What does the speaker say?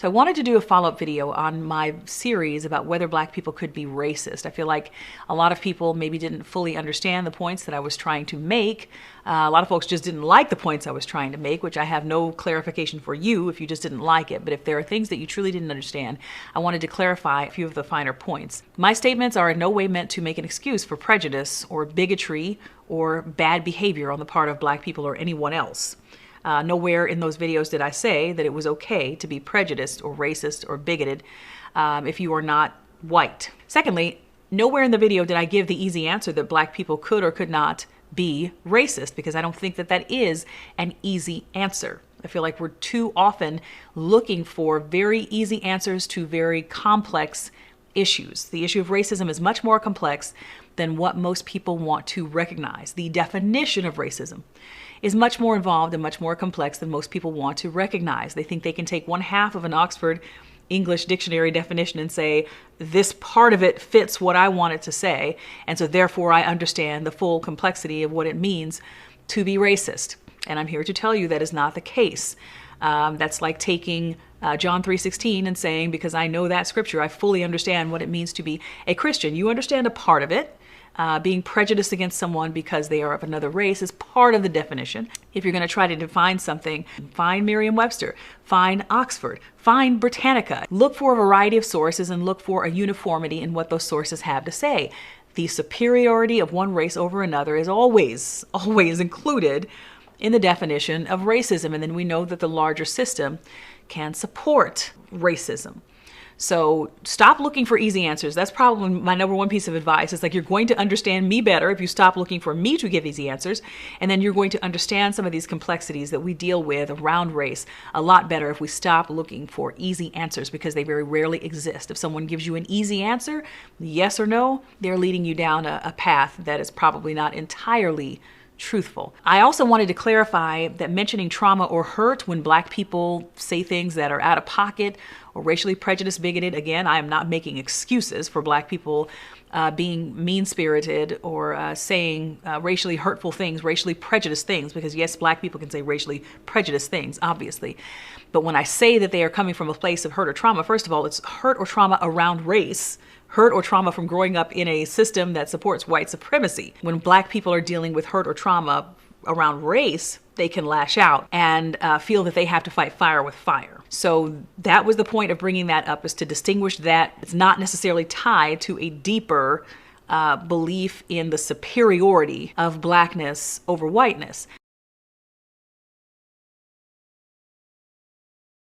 So I wanted to do a follow-up video on my series about whether Black people could be racist. I feel like a lot of people maybe didn't fully understand the points that I was trying to make. A lot of folks just didn't like the points I was trying to make, which I have no clarification for you if you just didn't like it. But if there are things that you truly didn't understand, I wanted to clarify a few of the finer points. My statements are in no way meant to make an excuse for prejudice or bigotry or bad behavior on the part of Black people or anyone else. Nowhere in those videos did I say that it was okay to be prejudiced or racist or bigoted if you are not white. Secondly, nowhere in the video did I give the easy answer that Black people could or could not be racist, because I don't think that that is an easy answer. I feel like we're too often looking for very easy answers to very complex issues. The issue of racism is much more complex than what most people want to recognize. The definition of racism is much more involved and much more complex than most people want to recognize. They think they can take one half of an Oxford English dictionary definition and say, this part of it fits what I want it to say, and so therefore I understand the full complexity of what it means to be racist. And I'm here to tell you that is not the case. That's like taking John 3:16 and saying, because I know that scripture, I fully understand what it means to be a Christian. You understand a part of it. Being prejudiced against someone because they are of another race is part of the definition. If you're going to try to define something, find Merriam-Webster, find Oxford, find Britannica. Look for a variety of sources and look for a uniformity in what those sources have to say. The superiority of one race over another is always included in the definition of racism. And then we know that the larger system can support racism. So stop looking for easy answers. That's probably my number one piece of advice. It's like, you're going to understand me better if you stop looking for me to give easy answers. And then you're going to understand some of these complexities that we deal with around race a lot better if we stop looking for easy answers, because they very rarely exist. If someone gives you an easy answer, yes or no, they're leading you down a path that is probably not entirely truthful. I also wanted to clarify that mentioning trauma or hurt when Black people say things that are out of pocket or racially prejudiced, bigoted, again, I am not making excuses for Black people being mean-spirited or saying racially hurtful things, racially prejudiced things, because yes, Black people can say racially prejudiced things, obviously. But when I say that they are coming from a place of hurt or trauma, first of all, it's hurt or trauma around race, hurt or trauma from growing up in a system that supports white supremacy. When Black people are dealing with hurt or trauma around race, they can lash out and feel that they have to fight fire with fire. So that was the point of bringing that up, is to distinguish that it's not necessarily tied to a deeper belief in the superiority of Blackness over whiteness.